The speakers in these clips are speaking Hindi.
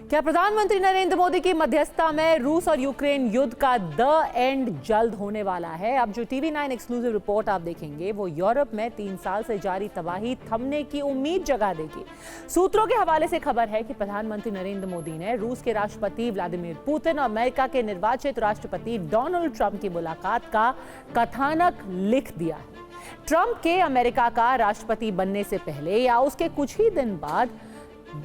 क्या प्रधानमंत्री नरेंद्र मोदी की मध्यस्थता में रूस और यूक्रेन युद्ध का द एंड जल्द होने वाला है? अब जो TV9 एक्सक्लूसिव रिपोर्ट आप देखेंगे वो यूरोप में 3 साल से जारी तबाही थमने की उम्मीद जगा देगी। सूत्रों के हवाले से खबर है कि प्रधानमंत्री नरेंद्र मोदी ने रूस के राष्ट्रपति व्लादिमीर पुतिन और अमेरिका के निर्वाचित राष्ट्रपति डोनाल्ड ट्रंप की मुलाकात का कथानक लिख दिया है। ट्रंप के अमेरिका का राष्ट्रपति बनने से पहले या उसके कुछ ही दिन बाद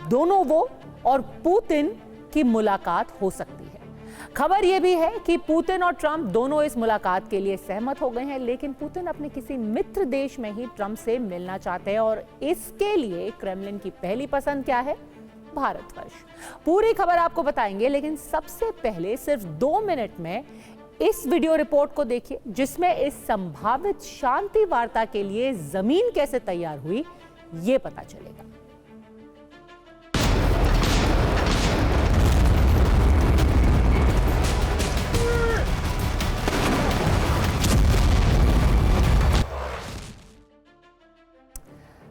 दोनों वो और पुतिन की मुलाकात हो सकती है। खबर यह भी है कि पुतिन और ट्रंप दोनों इस मुलाकात के लिए सहमत हो गए हैं, लेकिन पुतिन अपने किसी मित्र देश में ही ट्रंप से मिलना चाहते हैं और इसके लिए क्रेमलिन की पहली पसंद क्या है? भारतवर्ष। पूरी खबर आपको बताएंगे, लेकिन सबसे पहले सिर्फ 2 मिनट में इस वीडियो रिपोर्ट को देखिए, जिसमें इस संभावित शांति वार्ता के लिए जमीन कैसे तैयार हुई ये पता चलेगा।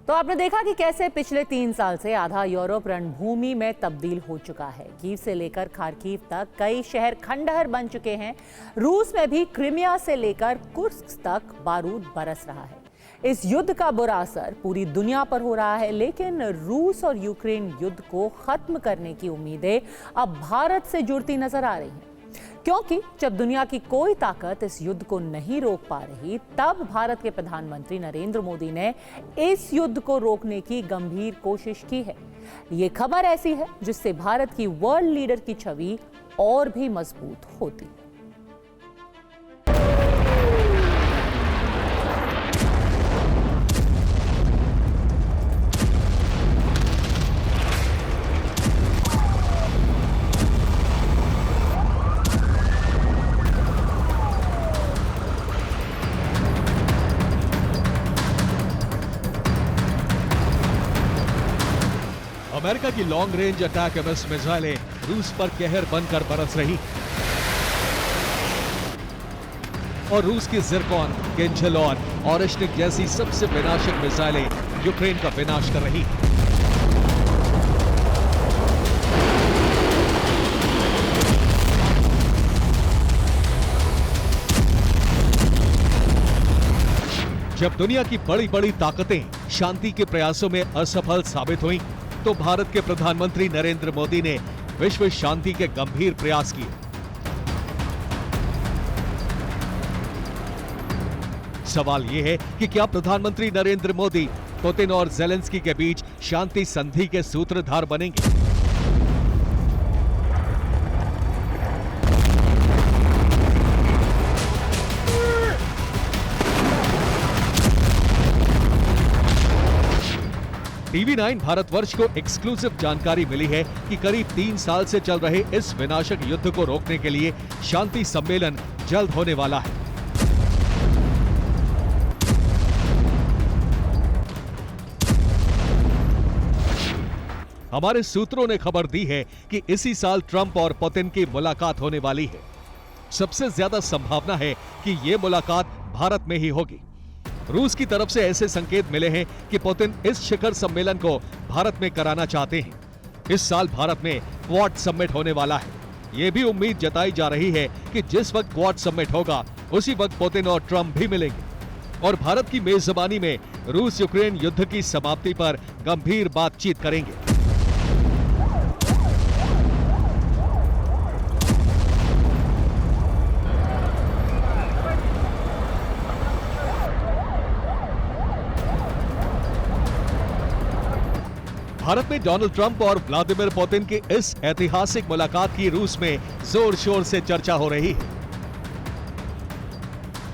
तो आपने देखा कि कैसे पिछले 3 साल से आधा यूरोप रणभूमि में तब्दील हो चुका है। कीव से लेकर खार्किव तक कई शहर खंडहर बन चुके हैं। रूस में भी क्रीमिया से लेकर कुर्स्क तक बारूद बरस रहा है। इस युद्ध का बुरा असर पूरी दुनिया पर हो रहा है, लेकिन रूस और यूक्रेन युद्ध को खत्म करने की उम्मीदें अब भारत से जुड़ती नजर आ रही हैं। क्योंकि जब दुनिया की कोई ताकत इस युद्ध को नहीं रोक पा रही, तब भारत के प्रधानमंत्री नरेंद्र मोदी ने इस युद्ध को रोकने की गंभीर कोशिश की है। ये खबर ऐसी है जिससे भारत की वर्ल्ड लीडर की छवि और भी मजबूत होती है। अमेरिका की लॉन्ग रेंज अटैक एमएस मिसाइलें रूस पर कहर बनकर बरस रही और रूस की जिरकॉन, किंजल और ऑरेश्निक जैसी सबसे विनाशक मिसाइलें यूक्रेन का विनाश कर रही। जब दुनिया की बड़ी बड़ी ताकतें शांति के प्रयासों में असफल साबित हुईं, तो भारत के प्रधानमंत्री नरेंद्र मोदी ने विश्व शांति के गंभीर प्रयास किए। सवाल यह है कि क्या प्रधानमंत्री नरेंद्र मोदी पुतिन और ज़ेलेंस्की के बीच शांति संधि के सूत्रधार बनेंगे? TV9 भारतवर्ष को एक्सक्लूसिव जानकारी मिली है कि करीब 3 साल से चल रहे इस विनाशक युद्ध को रोकने के लिए शांति सम्मेलन जल्द होने वाला है। हमारे सूत्रों ने खबर दी है कि इसी साल ट्रंप और पुतिन की मुलाकात होने वाली है। सबसे ज्यादा संभावना है कि यह मुलाकात भारत में ही होगी। रूस की तरफ से ऐसे संकेत मिले हैं कि पुतिन इस शिखर सम्मेलन को भारत में कराना चाहते हैं। इस साल भारत में क्वाड समिट होने वाला है। यह भी उम्मीद जताई जा रही है कि जिस वक्त क्वाड समिट होगा उसी वक्त पुतिन और ट्रंप भी मिलेंगे और भारत की मेजबानी में रूस यूक्रेन युद्ध की समाप्ति पर गंभीर बातचीत करेंगे। भारत में डोनाल्ड ट्रंप और व्लादिमीर पुतिन की इस ऐतिहासिक मुलाकात की रूस में जोर शोर से चर्चा हो रही है।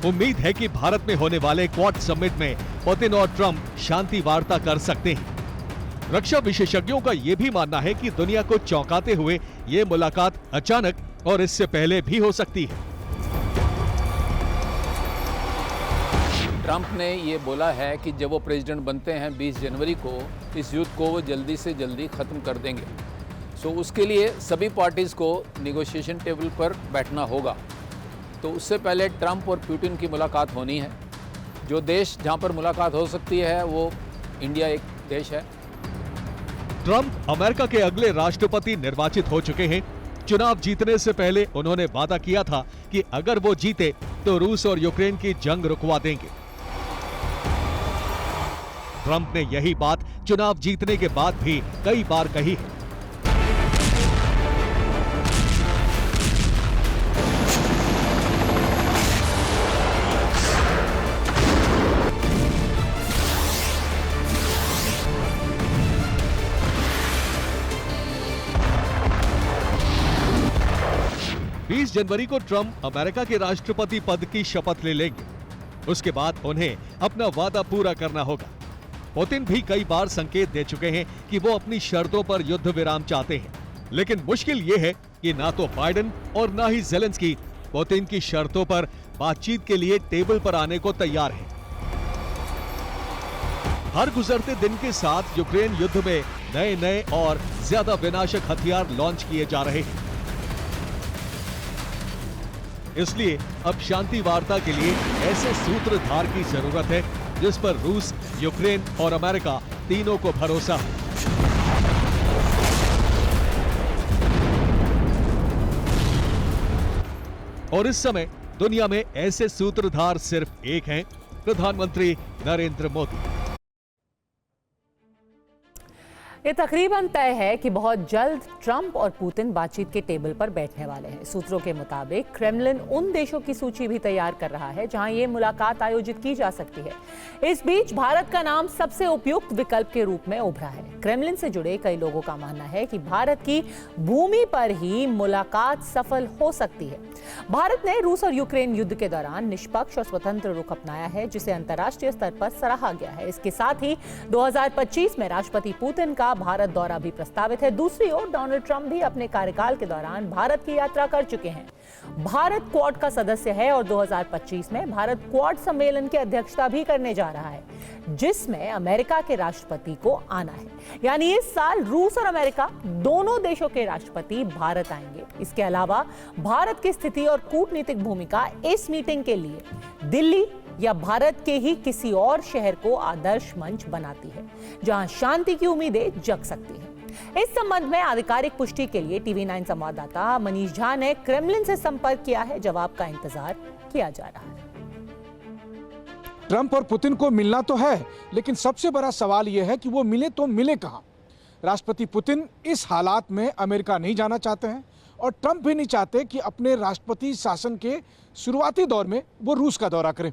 उम्मीद है कि भारत में होने वाले क्वाड समिट में पुतिन और ट्रंप शांति वार्ता कर सकते हैं। रक्षा विशेषज्ञों का यह भी मानना है कि दुनिया को चौंकाते हुए यह मुलाकात अचानक और इससे पहले भी हो सकती है। ट्रंप ने ये बोला है कि जब वो प्रेसिडेंट बनते हैं 20 जनवरी को, इस युद्ध को वो जल्दी से जल्दी ख़त्म कर देंगे। सो उसके लिए सभी पार्टीज़ को निगोशिएशन टेबल पर बैठना होगा। तो उससे पहले ट्रंप और पुतिन की मुलाकात होनी है। जो देश जहाँ पर मुलाकात हो सकती है वो इंडिया एक देश है। ट्रंप अमेरिका के अगले राष्ट्रपति निर्वाचित हो चुके हैं। चुनाव जीतने से पहले उन्होंने वादा किया था कि अगर वो जीते तो रूस और यूक्रेन की जंग रुकवा देंगे। ट्रंप ने यही बात चुनाव जीतने के बाद भी कई बार कही है। जनवरी को ट्रंप अमेरिका के राष्ट्रपति पद की शपथ ले लेंगे। उसके बाद उन्हें अपना वादा पूरा करना होगा। पुतिन भी कई बार संकेत दे चुके हैं कि वो अपनी शर्तों पर युद्ध विराम चाहते हैं, लेकिन मुश्किल ये है कि ना तो बाइडेन और ना ही ज़ेलेंस्की पुतिन की शर्तों पर बातचीत के लिए टेबल पर आने को तैयार हैं। हर गुजरते दिन के साथ यूक्रेन युद्ध में नए नए और ज्यादा विनाशक हथियार लॉन्च किए जा रहे हैं। इसलिए अब शांति वार्ता के लिए ऐसे सूत्रधार की जरूरत है जिस पर रूस, यूक्रेन और अमेरिका तीनों को भरोसा है। और इस समय दुनिया में ऐसे सूत्रधार सिर्फ एक हैं, प्रधानमंत्री नरेंद्र मोदी। ये तकरीबन तय है कि बहुत जल्द ट्रंप और पुतिन बातचीत के टेबल पर बैठने वाले हैं। सूत्रों के मुताबिक क्रेमलिन उन देशों की सूची भी तैयार कर रहा है जहां ये मुलाकात आयोजित की जा सकती है। इस बीच भारत का नाम सबसे उपयुक्त विकल्प के रूप में उभरा है। क्रेमलिन से जुड़े कई लोगों का मानना है कि भारत की भूमि पर ही मुलाकात सफल हो सकती है। भारत ने रूस और यूक्रेन युद्ध के दौरान निष्पक्ष और स्वतंत्र रुख अपनाया है, जिसे अंतर्राष्ट्रीय स्तर पर सराहा गया है। इसके साथ ही 2025 में राष्ट्रपति पुतिन का भारत दौरा भी प्रस्तावित है। दूसरी ओर डोनाल्ड ट्रंप भी अपने कार्यकाल के दौरान भारत की यात्रा कर चुके हैं। भारत क्वाड का सदस्य है और 2025 में भारत क्वाड सम्मेलन की अध्यक्षता भी करने जा रहा है, जिसमें अमेरिका के राष्ट्रपति को आना है। यानी इस साल रूस और अमेरिका दोनों देशों के राष्ट्रपति भारत आएंगे। इसके अलावा भारत की स्थिति और कूटनीतिक भूमिका इस मीटिंग के लिए दिल्ली या भारत के ही किसी और शहर को आदर्श मंच बनाती है, जहां शांति की उम्मीदें जग सकती हैं। इस संबंध में आधिकारिक पुष्टि के लिए टीवी 9 संवाददाता मनीष झा ने क्रेमलिन से संपर्क किया है। जवाब का इंतजार किया जा रहा है। ट्रंप और पुतिन को मिलना तो है, लेकिन सबसे बड़ा सवाल यह है कि वो मिले तो मिले कहां। राष्ट्रपति पुतिन इस हालात में अमेरिका नहीं जाना चाहते हैं और ट्रंप भी नहीं चाहते कि अपने राष्ट्रपति शासन के शुरुआती दौर में वो रूस का दौरा करें।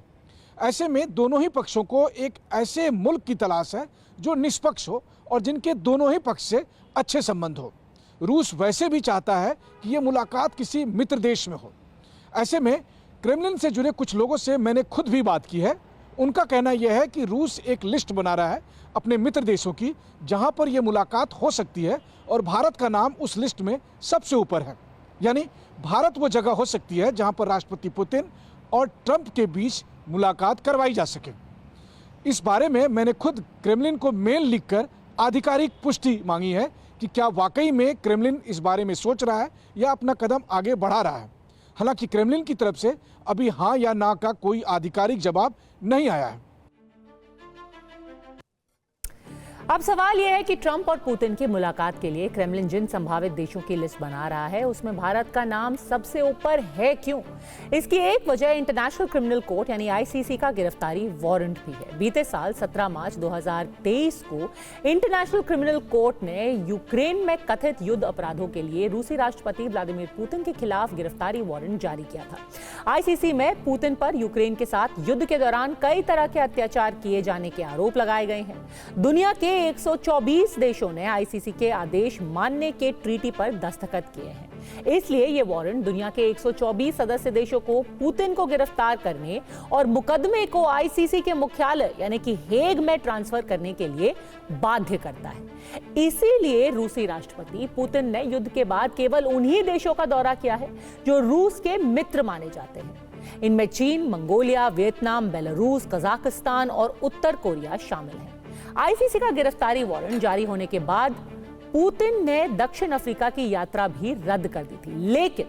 ऐसे में दोनों ही पक्षों को एक ऐसे मुल्क की तलाश है जो निष्पक्ष हो और जिनके दोनों ही पक्ष से अच्छे संबंध हो। रूस वैसे भी चाहता है कि ये मुलाकात किसी मित्र देश में हो। ऐसे में क्रेमलिन से जुड़े कुछ लोगों से मैंने खुद भी बात की है। उनका कहना यह है कि रूस एक लिस्ट बना रहा है अपने मित्र देशों की जहां पर यह मुलाकात हो सकती है और भारत का नाम उस लिस्ट में सबसे ऊपर है। यानी भारत वो जगह हो सकती है जहां पर राष्ट्रपति पुतिन और ट्रंप के बीच मुलाकात करवाई जा सके। इस बारे में मैंने खुद क्रेमलिन को मेल लिखकर आधिकारिक पुष्टि मांगी है कि क्या वाकई में क्रेमलिन इस बारे में सोच रहा है या अपना कदम आगे बढ़ा रहा है। हालांकि क्रेमलिन की तरफ से अभी हाँ या ना का कोई आधिकारिक जवाब नहीं आया है। अब सवाल यह है कि ट्रंप और पुतिन की मुलाकात के लिए क्रेमलिन जिन संभावित देशों की लिस्ट बना रहा है उसमें भारत का नाम सबसे ऊपर है क्यों? इसकी एक वजह इंटरनेशनल क्रिमिनल कोर्ट यानी आईसीसी का गिरफ्तारी वारंट भी है। बीते साल 17 मार्च 2023 को इंटरनेशनल क्रिमिनल कोर्ट ने यूक्रेन में कथित युद्ध अपराधों के लिए रूसी राष्ट्रपति व्लादिमीर पुतिन के खिलाफ गिरफ्तारी वारंट जारी किया था। आईसीसी में पुतिन पर यूक्रेन के साथ युद्ध के दौरान कई तरह के अत्याचार किए जाने के आरोप लगाए गए हैं। दुनिया के 124 देशों ने आईसीसी के आदेश मानने के ट्रीटी पर दस्तखत किए हैं। इसलिए यह वारंट दुनिया के 124 सदस्य देशों को पुतिन को गिरफ्तार करने और मुकदमे को आईसीसी के मुख्यालय यानी कि हेग में ट्रांसफर करने के लिए बाध्य करता है। इसीलिए रूसी राष्ट्रपति पुतिन ने युद्ध के बाद केवल उन्हीं देशों का दौरा किया है जो रूस के मित्र माने जाते हैं। इनमें चीन, मंगोलिया, वियतनाम, बेलारूस, कजाकिस्तान और उत्तर कोरिया शामिल हैं। आईसीसी का गिरफ्तारी वारंट जारी होने के बाद पुतिन ने दक्षिण अफ्रीका की यात्रा भी रद्द कर दी थी, लेकिन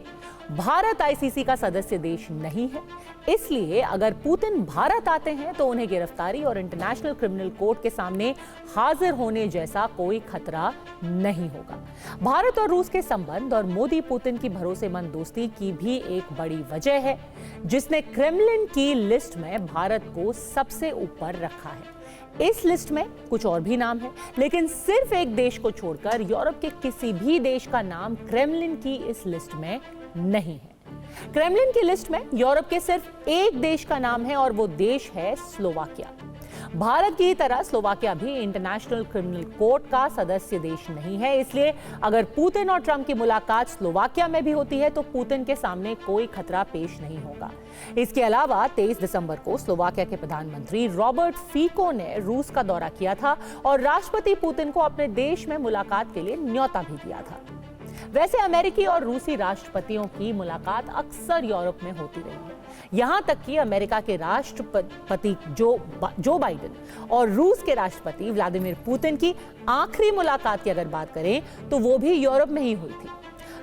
भारत आईसीसी का सदस्य देश नहीं है, इसलिए अगर पुतिन भारत आते हैं तो उन्हें गिरफ्तारी और इंटरनेशनल क्रिमिनल कोर्ट के सामने हाजिर होने जैसा कोई खतरा नहीं होगा। भारत और रूस के संबंध और मोदी पुतिन की भरोसेमंद दोस्ती की भी एक बड़ी वजह है, जिसने क्रेमलिन की लिस्ट में भारत को सबसे ऊपर रखा है। इस लिस्ट में कुछ और भी नाम है, लेकिन सिर्फ एक देश को छोड़कर यूरोप के किसी भी देश का नाम क्रेमलिन की इस लिस्ट में नहीं है। क्रेमलिन की लिस्ट में यूरोप के सिर्फ एक देश का नाम है और वो देश है स्लोवाकिया। भारत की तरह स्लोवाकिया भी इंटरनेशनल क्रिमिनल कोर्ट का सदस्य देश नहीं है, इसलिए अगर पुतिन और ट्रंप की मुलाकात स्लोवाकिया में भी होती है तो पुतिन के सामने कोई खतरा पेश नहीं होगा। इसके अलावा 23 दिसंबर को स्लोवाकिया के प्रधानमंत्री रॉबर्ट फीको ने रूस का दौरा किया था और राष्ट्रपति पुतिन को अपने देश में मुलाकात के लिए न्योता भी दिया था। वैसे अमेरिकी और रूसी राष्ट्रपतियों की मुलाकात अक्सर यूरोप में होती रही है, यहां तक कि अमेरिका के राष्ट्रपति जो बाइडेन और रूस के राष्ट्रपति व्लादिमीर पुतिन की आखिरी मुलाकात की अगर बात करें तो वो भी यूरोप में ही हुई थी।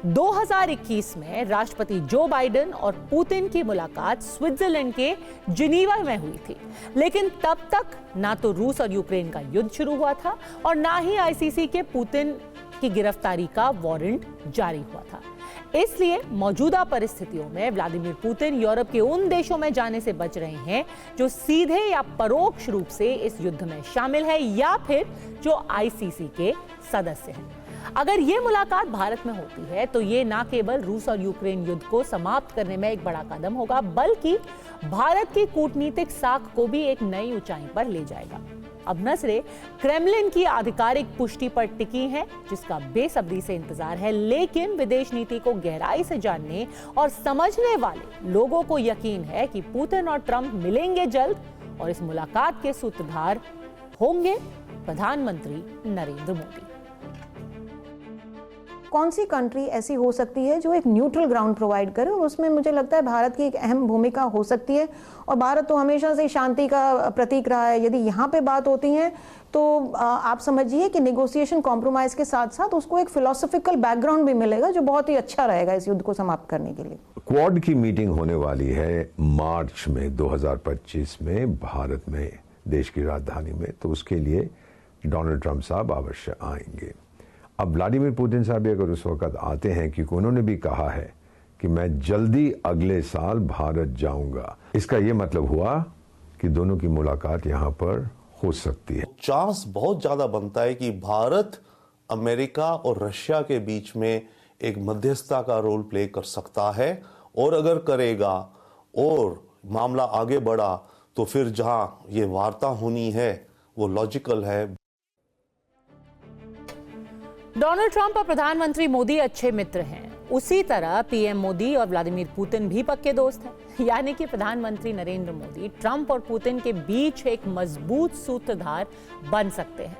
2021 में राष्ट्रपति जो बाइडेन और पुतिन की मुलाकात स्विट्जरलैंड के जिनीवा में हुई थी, लेकिन तब तक ना तो रूस और यूक्रेन का युद्ध शुरू हुआ था और ना ही आईसीसी के पुतिन की गिरफ्तारी का वारंट जारी हुआ था। इसलिए मौजूदा परिस्थितियों में व्लादिमीर पुतिन यूरोप के उन देशों में जाने से बच रहे हैं जो सीधे या परोक्ष रूप से इस युद्ध में शामिल है या फिर जो आईसीसी के सदस्य हैं। अगर ये मुलाकात भारत में होती है तो ये ना केवल रूस और यूक्रेन युद्ध को समाप्त करने में एक बड़ा कदम होगा, बल्कि भारत की कूटनीतिक साख को भी एक नई ऊंचाई पर ले जाएगा। अब नजरें क्रेमलिन की आधिकारिक पुष्टि पर टिकी हैं, जिसका बेसब्री से इंतजार है, लेकिन विदेश नीति को गहराई से जानने और समझने वाले लोगों को यकीन है कि पुतिन और ट्रंप मिलेंगे जल्द और इस मुलाकात के सूत्रधार होंगे प्रधानमंत्री नरेंद्र मोदी। कौन सी कंट्री ऐसी हो सकती है जो एक न्यूट्रल ग्राउंड प्रोवाइड करे, और उसमें मुझे लगता है भारत की एक अहम भूमिका हो सकती है। और भारत तो हमेशा से शांति का प्रतीक रहा है। यदि यहाँ पे बात होती है तो आप समझिए कि नेगोशिएशन कॉम्प्रोमाइज के साथ साथ उसको एक फिलोसॉफिकल बैकग्राउंड भी मिलेगा जो बहुत ही अच्छा रहेगा इस युद्ध को समाप्त करने के लिए। क्वाड की मीटिंग होने वाली है मार्च में 2025 में भारत में, देश की राजधानी में, तो उसके लिए डोनाल्ड ट्रंप साहब अवश्य आएंगे। अब व्लादिमीर पुतिन साहब भी अगर उस वक्त आते हैं, क्योंकि उन्होंने भी कहा है कि मैं जल्दी अगले साल भारत जाऊंगा, इसका यह मतलब हुआ कि दोनों की मुलाकात यहां पर हो सकती है। चांस बहुत ज्यादा बनता है कि भारत अमेरिका और रशिया के बीच में एक मध्यस्थता का रोल प्ले कर सकता है, और अगर करेगा और मामला आगे बढ़ा तो फिर जहां ये वार्ता होनी है वो लॉजिकल है। डोनाल्ड ट्रंप और प्रधानमंत्री मोदी अच्छे मित्र हैं, उसी तरह पीएम मोदी और व्लादिमीर पुतिन भी पक्के दोस्त हैं। यानी कि प्रधानमंत्री नरेंद्र मोदी ट्रंप और पुतिन के बीच एक मजबूत सूत्रधार बन सकते हैं।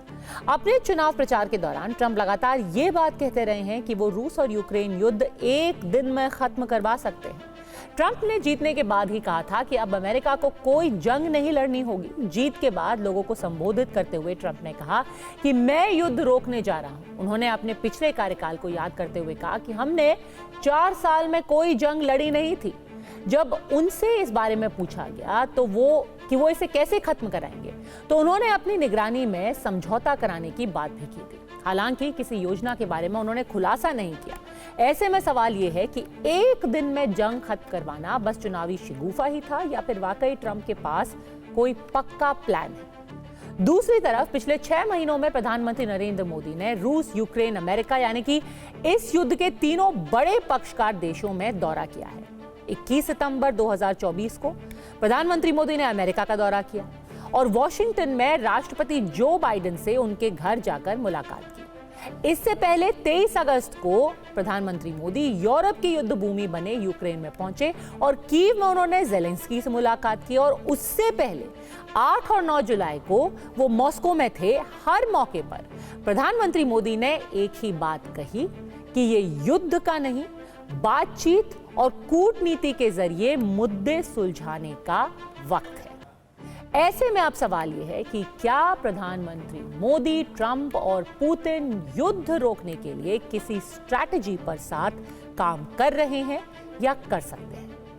अपने चुनाव प्रचार के दौरान ट्रंप लगातार ये बात कहते रहे हैं कि वो रूस और यूक्रेन युद्ध एक दिन में खत्म करवा सकते हैं। ट्रंप ने जीतने के बाद ही कहा था कि अब अमेरिका को कोई जंग नहीं लड़नी होगी। जीत के बाद लोगों को संबोधित करते हुए ट्रंप ने कहा कि मैं युद्ध रोकने जा रहा हूं। उन्होंने अपने पिछले कार्यकाल को याद करते हुए कहा कि हमने 4 साल में कोई जंग लड़ी नहीं थी। जब उनसे इस बारे में पूछा गया तो वो इसे कैसे खत्म कराएंगे, तो उन्होंने अपनी निगरानी में समझौता कराने की बात भी की थी। हालांकि किसी योजना के बारे में उन्होंने खुलासा नहीं किया। ऐसे में सवाल यह है कि एक दिन में जंग खत्म करवाना बस चुनावी शिगूफा ही था या फिर वाकई ट्रंप के पास कोई पक्का प्लान है। दूसरी तरफ पिछले 6 महीनों में प्रधानमंत्री नरेंद्र मोदी ने रूस, यूक्रेन, अमेरिका यानी कि इस युद्ध के तीनों बड़े पक्षकार देशों में दौरा किया है। 21 सितंबर 2024 को प्रधानमंत्री मोदी ने अमेरिका का दौरा किया और वॉशिंगटन में राष्ट्रपति जो बाइडेन से उनके घर जाकर मुलाकात की। इससे पहले 23 अगस्त को प्रधानमंत्री मोदी यूरोप की युद्ध भूमि बने यूक्रेन में पहुंचे और कीव में उन्होंने ज़ेलेंस्की से मुलाकात की, और उससे पहले 8 और 9 जुलाई को वो मॉस्को में थे। हर मौके पर प्रधानमंत्री मोदी ने एक ही बात कही कि ये युद्ध का नहीं, बातचीत और कूटनीति के जरिए मुद्दे सुलझाने का वक्त है। ऐसे में अब सवाल यह है कि क्या प्रधानमंत्री मोदी ट्रंप और पुतिन युद्ध रोकने के लिए किसी स्ट्रैटेजी पर साथ काम कर रहे हैं या कर सकते हैं।